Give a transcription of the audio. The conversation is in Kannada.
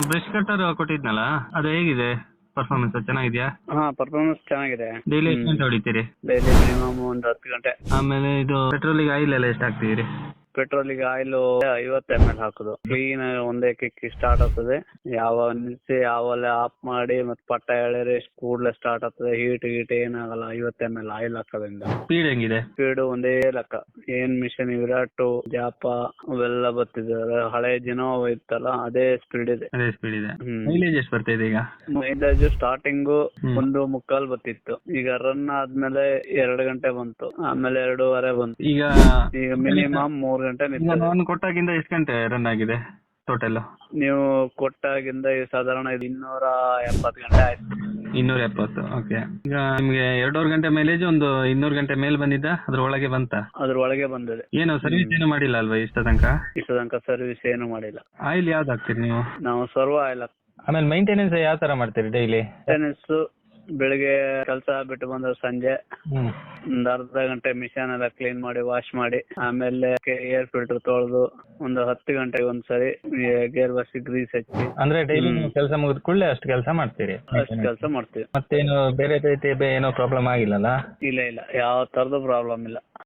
ಬ್ರಷ್ ಕಟ್ಟರ್ ಕೊಟ್ಟಿದ್ನಲ್ಲ ಅದು ಹೇಗಿದೆ ಪರ್ಫಾರ್ಮೆನ್ಸ್ ಚೆನ್ನಾಗಿದ್ಯಾ? ಹಾ, ಪರ್ಫಾರ್ಮೆನ್ಸ್ ಚೆನ್ನಾಗಿದೆ. ಡೈಲಿ ಎಷ್ಟು ಗಂಟೆ ಹೊಡಿತೀರಿ? ಡೈಲಿ ಮಿನಿಮಮ್ ಒಂದು 10 ಗಂಟೆ. ಆಮೇಲೆ ಇದು ಪೆಟ್ರೋಲಿಗೆ ಆಯಿಲ್ ಎಲ್ಲ ಎಷ್ಟು ಹಾಕ್ತಿದ್ದೀರಿ? ಪೆಟ್ರೋಲಿಗೆ ಆಯಿಲ್ 50 ml ಹಾಕುದು. ಕ್ಲೀನ್ ಒಂದೇ ಕಿಕ್ ಸ್ಟಾರ್ಟ್ ಆಗ್ತದೆ. ಯಾವ ನಿಲ್ಸಿ ಯಾವಲ್ಲ ಆಫ್ ಮಾಡಿ ಮತ್ತೆ ಪಟ್ಟ ಎಳೆರಿ ಕೂಡ್ಲೆ ಸ್ಟಾರ್ಟ್ ಆಗ್ತದೆ. ಹೀಟ್ ಏನಾಗಲ್ಲ. 50 ml ಆಯಿಲ್ ಹಾಕೋದ್ರಿಂದ. ಸ್ಪೀಡ್ ಹೆಂಗಿದೆ? ಸ್ಪೀಡ್ ಒಂದೇ ಲೆಕ್ಕ. ಏನ್ ಮಿಷನ್ ವಿರಾಟ್ ಜಾಪ ಅವೆಲ್ಲ ಬರ್ತಿದ್ದಾರೆ. ಹಳೆ ಜಿನೋ ಇತ್ತಲ್ಲ ಅದೇ ಸ್ಪೀಡ್ ಇದೆ. ಅದೇ ಸ್ಪೀಡ್ ಇದೆ. ಮೈಲೇಜ್ ಎಷ್ಟು ಬರ್ತಾ ಇದೆ ಈಗ? ಮೈಲೇಜ್ ಸ್ಟಾರ್ಟಿಂಗ್ 1.25 ಬರ್ತಿತ್ತು. ಈಗ ರನ್ ಆದ್ಮೇಲೆ 2 ಗಂಟೆ ಬಂತು. ಆಮೇಲೆ 2.5 ಬಂತು. ಈಗ ಮಿನಿಮಮ್ 3 ಗಂಟೆ ನಿಂತು. ನಾನು ಕೊಟ್ಟಾಗಿಂದ ಎಷ್ಟು ಗಂಟೆ ರನ್ ಆಗಿದೆ ಟೋಟಲ್? ನೀವು ಕೊಟ್ಟಾಗಿಂದ ಸಾಧಾರಣ 270 ಗಂಟೆ ಆಯ್ತು. 270. ಓಕೆ. ಈಗ ನಿಮ್ಗೆ 2.5 ಗಂಟೆ ಮೈಲೇಜ್ ಒಂದು 200 ಗಂಟೆ ಮೇಲ್ ಬಂದಿದ್ದ? ಅದ್ರ ಒಳಗೆ ಬಂತ? ಅದ್ರ ಒಳಗೆ ಬಂದಿದೆ. ಏನು ಸರ್ವಿಸ್ ಏನು ಮಾಡಿಲ್ಲ ಅಲ್ವಾ ಇಷ್ಟ ತನಕ? ಸರ್ವಿಸ್ ಏನು ಮಾಡಿಲ್ಲ. ಆಯಿಲ್ ಯಾವ್ದು ಹಾಕ್ತೀರಿ ನೀವು? ನಾವು ಸರ್ವ ಆಯಿಲ್. ಆಮೇಲೆ ಮೈಂಟೆನೆನ್ಸ್ ಯಾವ ತರ ಮಾಡ್ತೀರಿ ಡೈಲಿ? ಮೇಂಟೆನೆನ್ಸ್ ಬೆಳಿಗ್ಗೆ ಕೆಲಸ ಬಿಟ್ಟು ಬಂದ್ರೆ ಸಂಜೆ ಒಂದ್ ಅರ್ಧ ಗಂಟೆ ಮಿಷನ್ ಎಲ್ಲ ಕ್ಲೀನ್ ಮಾಡಿ ವಾಶ್ ಮಾಡಿ, ಆಮೇಲೆ ಏರ್ ಫಿಲ್ಟರ್ ತೊಳೆದು ಒಂದು 10 ಗಂಟೆಗೆ ಒಂದ್ಸರಿ ಗೇರ್ ಬಸ್ ಗ್ರೀಸ್ ಹಚ್ಚಿ. ಅಂದ್ರೆ ಡೈಲಿ ಕೆಲಸ ಮುಗಿದ ಕೂಡಲೇ ಅಷ್ಟು ಕೆಲಸ ಮಾಡ್ತೀರಿ? ಅಷ್ಟು ಕೆಲಸ ಮಾಡ್ತೀವಿ. ಮತ್ತೇನು ಬೇರೆ ರೀತಿ ಏನೋ ಪ್ರಾಬ್ಲಮ್ ಆಗಿಲ್ಲಲ್ಲ? ಇಲ್ಲ ಯಾವ ತರದ ಪ್ರಾಬ್ಲಮ್ ಇಲ್ಲ.